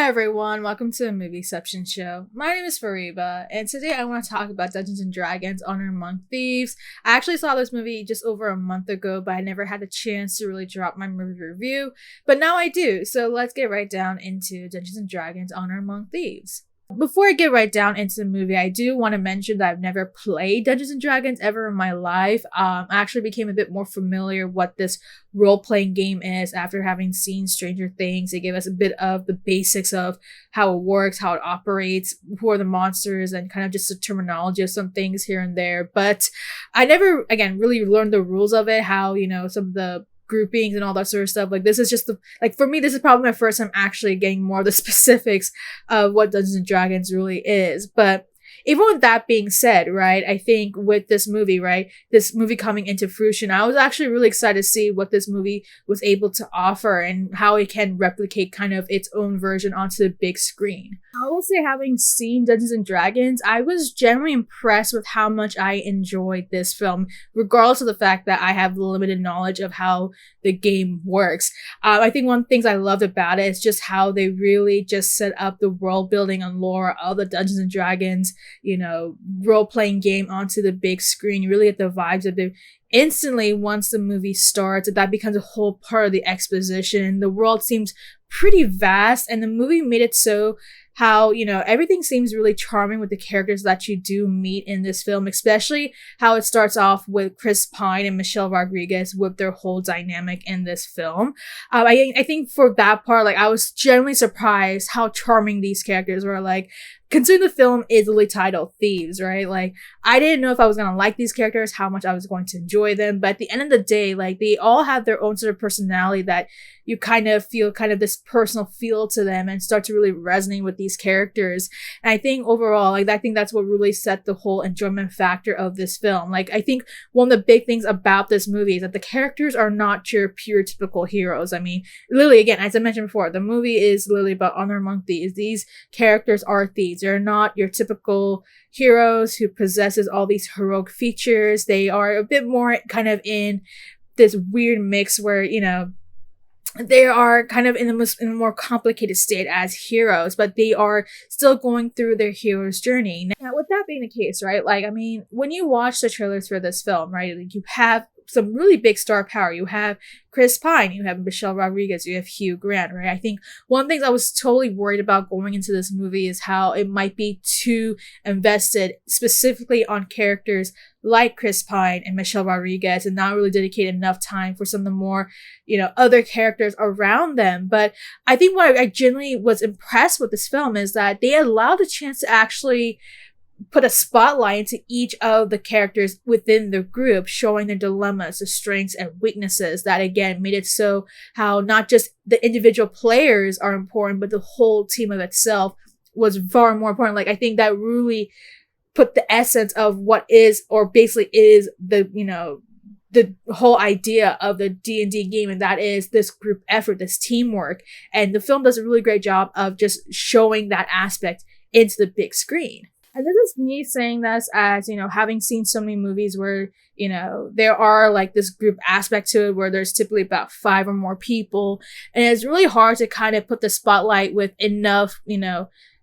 everyone, welcome to the Movieception Show. My name is Fariba, and today I want to talk about Dungeons & Dragons Honor Among Thieves. I actually saw this movie just over a month ago, but I never had a chance to really drop my movie review, but now I do, so let's get right down into Dungeons & Dragons Honor Among Thieves. Before I get right down into the movie, I do want to mention that I've never played Dungeons & Dragons ever in my life. I actually became a bit more familiar what this role-playing game is after having seen Stranger Things. It gave us a bit of the basics of how it works, how it operates, who are the monsters, and kind of just the terminology of some things here and there. But I never, again, really learned the rules of it, how, some of the groupings and all that sort of stuff. Like, this is just for me, this is probably my first time actually getting more of the specifics of what Dungeons and Dragons really is. But even with that being said, right, I think with this movie, right, this movie coming into fruition, I was actually really excited to see what this movie was able to offer and how it can replicate kind of its own version onto the big screen. I will say, having seen Dungeons and Dragons, I was generally impressed with how much I enjoyed this film, regardless of the fact that I have limited knowledge of how the game works. I think one of the things I loved about it is just how they really just set up the world building and lore of the Dungeons and Dragons, role-playing game onto the big screen. You really get the vibes of it instantly once the movie starts. That becomes a whole part of the exposition. The world seems pretty vast, and the movie made it so how, everything seems really charming with the characters that you do meet in this film, especially how it starts off with Chris Pine and Michelle Rodriguez with their whole dynamic in this film. I think for that part, I was genuinely surprised how charming these characters were. Considering the film is literally titled Thieves, right? I didn't know if I was going to like these characters, how much I was going to enjoy them. But at the end of the day, they all have their own sort of personality that you kind of feel kind of this personal feel to them and start to really resonate with these characters. And I think overall, I think that's what really set the whole enjoyment factor of this film. I think one of the big things about this movie is that the characters are not your pure typical heroes. I mean, literally, again, as I mentioned before, the movie is literally about Honor Among Thieves. These characters are thieves. They're not your typical heroes who possesses all these heroic features. They are a bit more kind of in this weird mix where, they are kind of in a more complicated state as heroes, but they are still going through their hero's journey. Now, with that being the case, right, when you watch the trailers for this film, right, you have some really big star power. You have Chris Pine, you have Michelle Rodriguez, you have Hugh Grant, right? I think one of the things I was totally worried about going into this movie is how it might be too invested specifically on characters like Chris Pine and Michelle Rodriguez and not really dedicate enough time for some of the more, other characters around them. But I think what I genuinely was impressed with this film is that they allowed a chance to actually put a spotlight into each of the characters within the group, showing their dilemmas, their strengths and weaknesses. That again made it so how not just the individual players are important, but the whole team of itself was far more important. I think that really put the essence of what is, or basically is, the whole idea of the D&D game, and that is this group effort, this teamwork. And the film does a really great job of just showing that aspect into the big screen. And this is me saying this as, having seen so many movies where, there are this group aspect to it where there's typically about 5 or more people. And it's really hard to kind of put the spotlight with enough,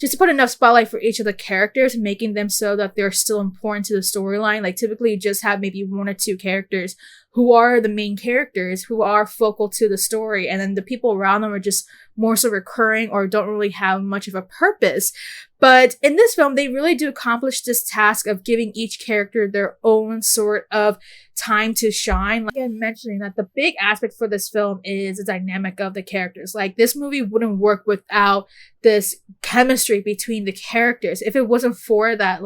just to put enough spotlight for each of the characters, making them so that they're still important to the storyline. Typically you just have maybe 1 or 2 characters who are the main characters, who are focal to the story. And then the people around them are just more so recurring or don't really have much of a purpose. But in this film, they really do accomplish this task of giving each character their own sort of time to shine. Again, mentioning that the big aspect for this film is the dynamic of the characters. This movie wouldn't work without this chemistry between the characters. If it wasn't for that,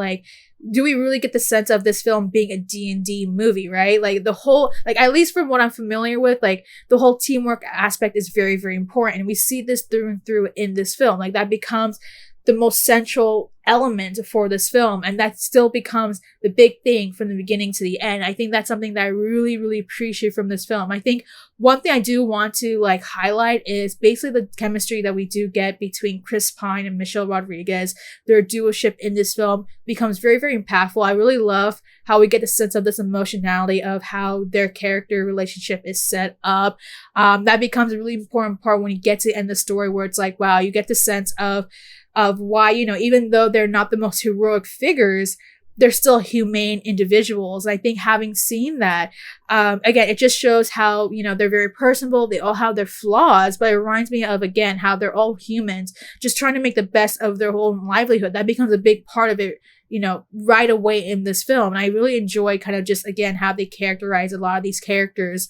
do we really get the sense of this film being a D&D movie, right? The whole, at least from what I'm familiar with, the whole teamwork aspect is very, very important. And we see this through and through in this film. That becomes the most central element for this film, and that still becomes the big thing from the beginning to the end. I think that's something that I really, really appreciate from this film. I think one thing I do want to like highlight is basically the chemistry that we do get between Chris Pine and Michelle Rodriguez. Their duoship in this film becomes very, very impactful. I really love how we get the sense of this emotionality of how their character relationship is set up. That becomes a really important part when you get to the end of the story, where it's like, wow, you get the sense of why, you know, even though they're not the most heroic figures, they're still humane individuals. I think having seen that, again, it just shows how, you know, they're very personable. They all have their flaws, but it reminds me of, again, how they're all humans just trying to make the best of their whole livelihood. That becomes a big part of it, you know, right away in this film. And I really enjoy kind of just, again, how they characterize a lot of these characters,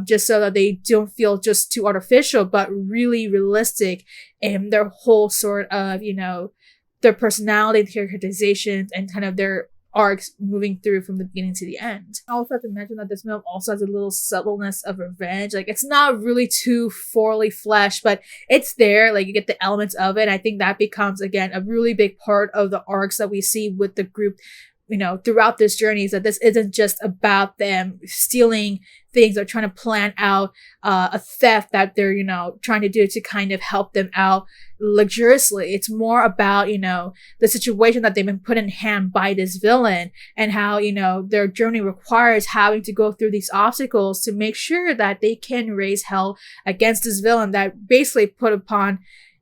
just so that they don't feel just too artificial, but really realistic in their whole sort of, you know, their personality, characterizations, and kind of their arcs moving through from the beginning to the end. I also have to mention that this film also has a little subtleness of revenge. Like, it's not really too fully fleshed, but it's there. Like, you get the elements of it. I think that becomes, again, a really big part of the arcs that we see with the group, you know, throughout this journey, is that this isn't just about them stealing things or trying to plan out a theft that they're, you know, trying to do to kind of help them out luxuriously. It's more about, you know, the situation that they've been put in hand by this villain, and how, you know, their journey requires having to go through these obstacles to make sure that they can raise hell against this villain that basically put upon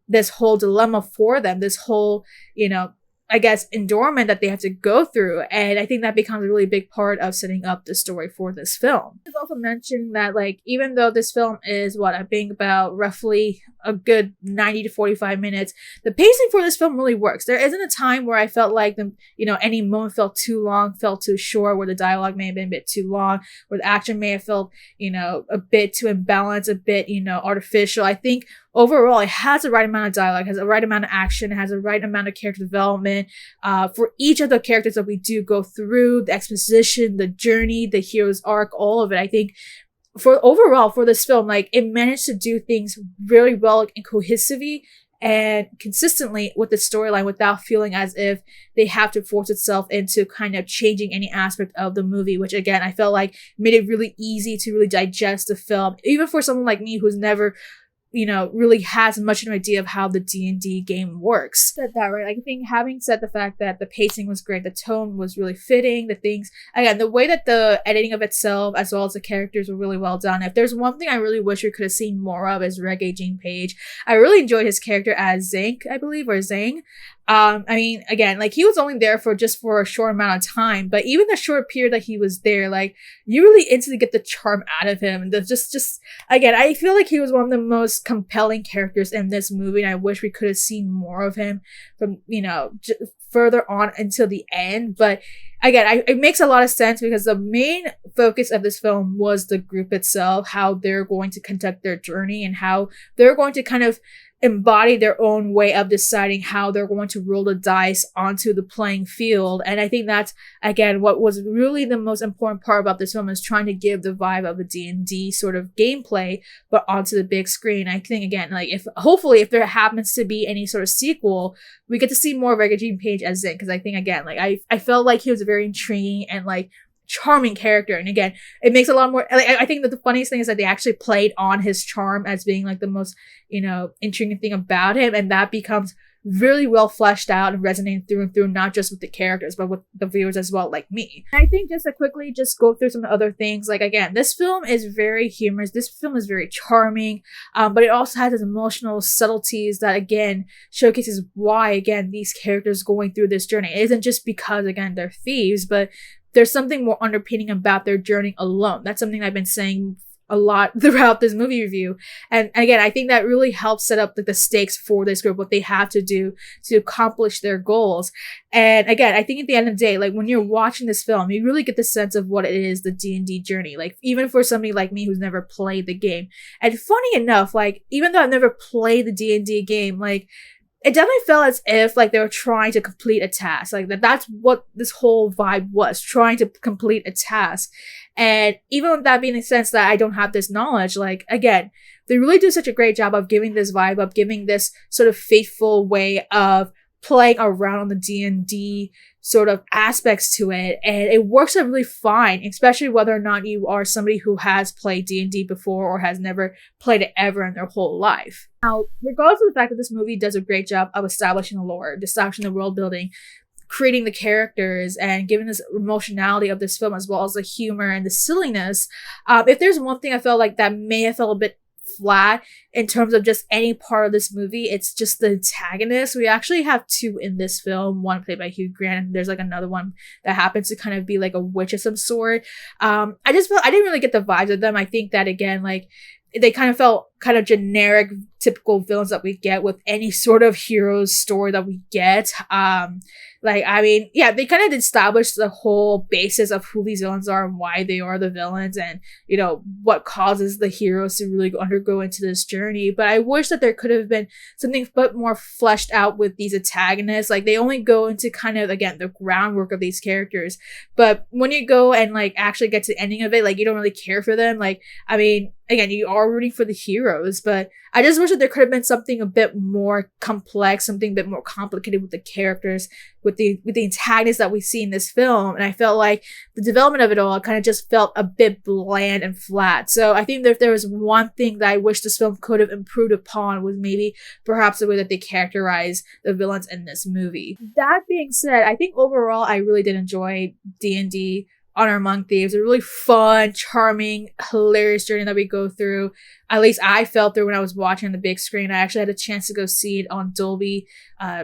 this whole dilemma for them, this whole, you know, I guess, endurement that they have to go through. And I think that becomes a really big part of setting up the story for this film. I've also mentioned that, like, even though this film is I think about roughly a good 90 to 45 minutes, the pacing for this film really works. There isn't a time where I felt like any moment felt too long, felt too short, where the dialogue may have been a bit too long, where the action may have felt, you know, a bit too imbalanced, a bit, you know, artificial. I think overall, it has the right amount of dialogue, has the right amount of action, it has the right amount of character development for each of the characters that we do go through, the exposition, the journey, the hero's arc, all of it. I think for this film, like, it managed to do things really well and cohesively and consistently with the storyline without feeling as if they have to force itself into kind of changing any aspect of the movie, which, again, I felt like made it really easy to really digest the film, even for someone like me who's never, you know, really has much of an idea of how the D&D game works. Said that, right? Like, I think having said the fact that the pacing was great, the tone was really fitting, the things, again, the way that the editing of itself as well as the characters were really well done. If there's one thing I really wish we could have seen more of, is Reggae Gene Page. I really enjoyed his character as Zank, I believe, or Zang. I mean, again, like, he was only there for a short amount of time, but even the short period that he was there, like, you really instantly get the charm out of him. And just again, I feel like he was one of the most compelling characters in this movie, and I wish we could have seen more of him from, you know, further on until the end. But again, it makes a lot of sense, because the main focus of this film was the group itself, how they're going to conduct their journey, and how they're going to kind of embody their own way of deciding how they're going to roll the dice onto the playing field. And I think that's, again, what was really the most important part about this film, is trying to give the vibe of a D&D sort of gameplay, but onto the big screen. I think, again, like, hopefully if there happens to be any sort of sequel, we get to see more of Reggae Gene Page as Zen, because I think, again, like, I felt like he was a very intriguing and, like, charming character. And again, it makes a lot more, like, I think that the funniest thing is that they actually played on his charm as being, like, the most, you know, intriguing thing about him, and that becomes really well fleshed out and resonating through and through, not just with the characters, but with the viewers as well, like me. And I think just to quickly just go through some other things, like, again, this film is very humorous, this film is very charming, but it also has its emotional subtleties that, again, showcases why, again, these characters going through this journey. It isn't just because, again, they're thieves, but there's something more underpinning about their journey alone. That's something I've been saying a lot throughout this movie review. And again, I think that really helps set up, like, the stakes for this group, what they have to do to accomplish their goals. And again, I think at the end of the day, like, when you're watching this film, you really get the sense of what it is, the D&D journey. Like, even for somebody like me who's never played the game. And funny enough, like, even though I've never played the D&D game, like, it definitely felt as if, like, they were trying to complete a task. Like, that's what this whole vibe was, trying to complete a task. And even with that being the sense that I don't have this knowledge, like, again, they really do such a great job of giving this vibe, of giving this sort of faithful way of playing around on the D&D sort of aspects to it, and it works out really fine, especially whether or not you are somebody who has played D&D before or has never played it ever in their whole life. Now, regardless of the fact that this movie does a great job of establishing the lore, establishing the world building, creating the characters, and giving this emotionality of this film, as well as the humor and the silliness, if there's one thing I felt like that may have felt a bit flat in terms of just any part of this movie, it's just the antagonist. We actually have two in this film, one played by Hugh Grant, and there's like another one that happens to kind of be like a witch of some sort. I just felt I didn't really get the vibes of them. I think that, again, like, they kind of felt kind of generic, typical villains that we get with any sort of hero's story that we get. Like, I mean, yeah, they kind of established the whole basis of who these villains are and why they are the villains, and, you know, what causes the heroes to really undergo into this journey. But I wish that there could have been something a bit more fleshed out with these antagonists. Like, they only go into kind of, again, the groundwork of these characters. But when you go and, like, actually get to the ending of it, like, you don't really care for them. Like, I mean, again, you are rooting for the heroes, but I just wish that there could have been something a bit more complex, something a bit more complicated with the characters, with the antagonists that we see in this film. And I felt like the development of it all kind of just felt a bit bland and flat. So I think that if there was one thing that I wish this film could have improved upon, was maybe perhaps the way that they characterize the villains in this movie. That being said, I think overall I really did enjoy D&D Honor Among Thieves. A really fun, charming, hilarious journey that we go through. At least I felt through when I was watching on the big screen. I actually had a chance to go see it on Dolby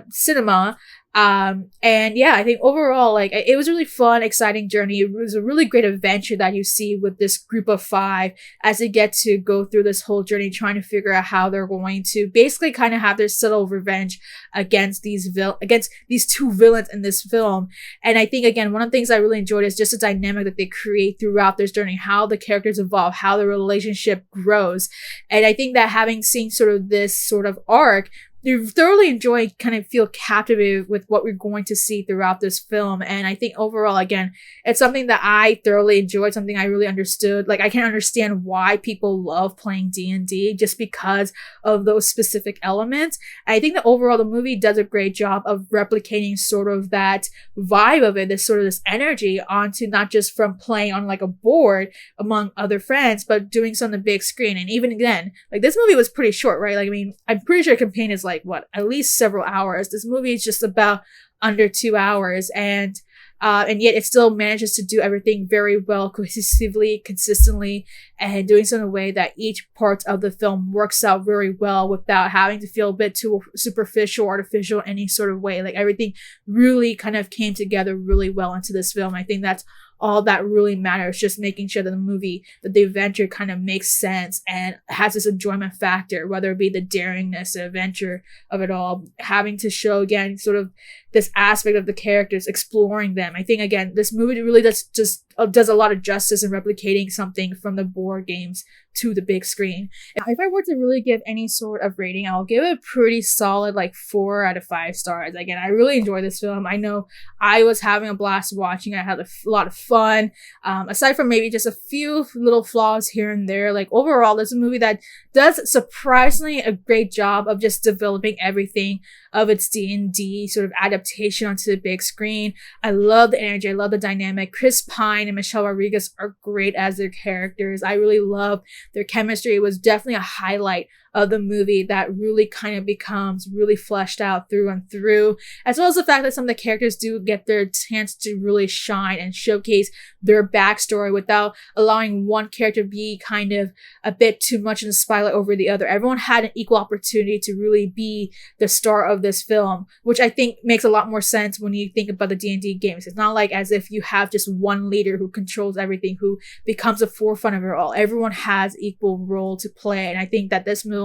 Cinema. And yeah, I think overall, like, it was a really fun, exciting journey. It was a really great adventure that you see with this group of 5 as they get to go through this whole journey, trying to figure out how they're going to basically kind of have their subtle revenge against these two villains in this film. And I think, again, one of the things I really enjoyed is just the dynamic that they create throughout this journey, how the characters evolve, how the relationship grows. And I think that having seen sort of this sort of arc, you thoroughly enjoy, kind of feel captivated with what we're going to see throughout this film. And I think overall, again, it's something that I thoroughly enjoyed, something I really understood. Like, I can understand why people love playing D&D just because of those specific elements. And I think that overall the movie does a great job of replicating sort of that vibe of it, this sort of this energy onto not just from playing on like a board among other friends, but doing so on the big screen. And even again, like, this movie was pretty short, right? Like, I mean, I'm pretty sure campaign is like, what, at least several hours. This movie is just about under 2 hours, and yet it still manages to do everything very well, cohesively, consistently, and doing so in a way that each part of the film works out very well without having to feel a bit too superficial, artificial, any sort of way. Like, everything really kind of came together really well into this film. I think that's all that really matters, just making sure that that the adventure kind of makes sense and has this enjoyment factor, whether it be the daringness, the adventure of it all, having to show, again, sort of this aspect of the characters, exploring them. I think, again, this movie really does a lot of justice in replicating something from the board games to the big screen. If I were to really give any sort of rating, I'll give it a pretty solid, like, 4 out of 5 stars. Again, I really enjoyed this film. I know I was having a blast watching it. I had a lot of fun. Aside from maybe just a few little flaws here and there, like, overall, this is a movie that does surprisingly a great job of just developing everything of its D&D sort of adaptation onto the big screen. I love the energy. I love the dynamic. Chris Pine and Michelle Rodriguez are great as their characters. I really love their chemistry. It was definitely a highlight of the movie that really kind of becomes really fleshed out through and through, as well as the fact that some of the characters do get their chance to really shine and showcase their backstory without allowing one character to be kind of a bit too much in the spotlight over the other. Everyone had an equal opportunity to really be the star of this film, which I think makes a lot more sense when you think about the D&D games. It's not like as if you have just one leader who controls everything, who becomes the forefront of it all. Everyone has equal role to play, and I think that this film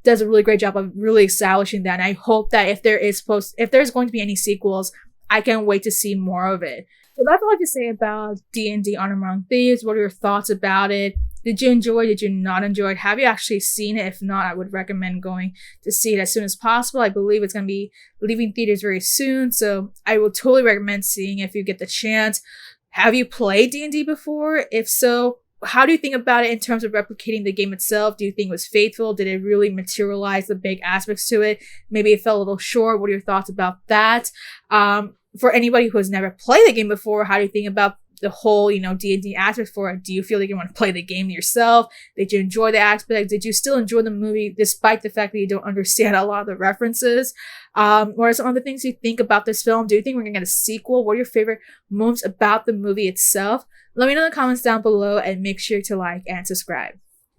does a really great job of really establishing that. And I hope that if there's going to be any sequels, I can't wait to see more of it. So that's all I have to say about D&D Honor Among Thieves. What are your thoughts about it? Did you enjoy it? Did you not enjoy it? Have you actually seen it? If not, I would recommend going to see it as soon as possible. I believe it's going to be leaving theaters very soon, so I will totally recommend seeing it if you get the chance. Have you played D&D before? If so, how do you think about it in terms of replicating the game itself? Do you think it was faithful? Did it really materialize the big aspects to it? Maybe it fell a little short. What are your thoughts about that? For anybody who has never played the game before, how do you think about the whole, D&D aspect for it? Do you feel like you want to play the game yourself? Did you enjoy the aspect? Did you still enjoy the movie despite the fact that you don't understand a lot of the references? What are some other things you think about this film? Do you think we're going to get a sequel? What are your favorite moments about the movie itself? Let me know in the comments down below and make sure to like and subscribe.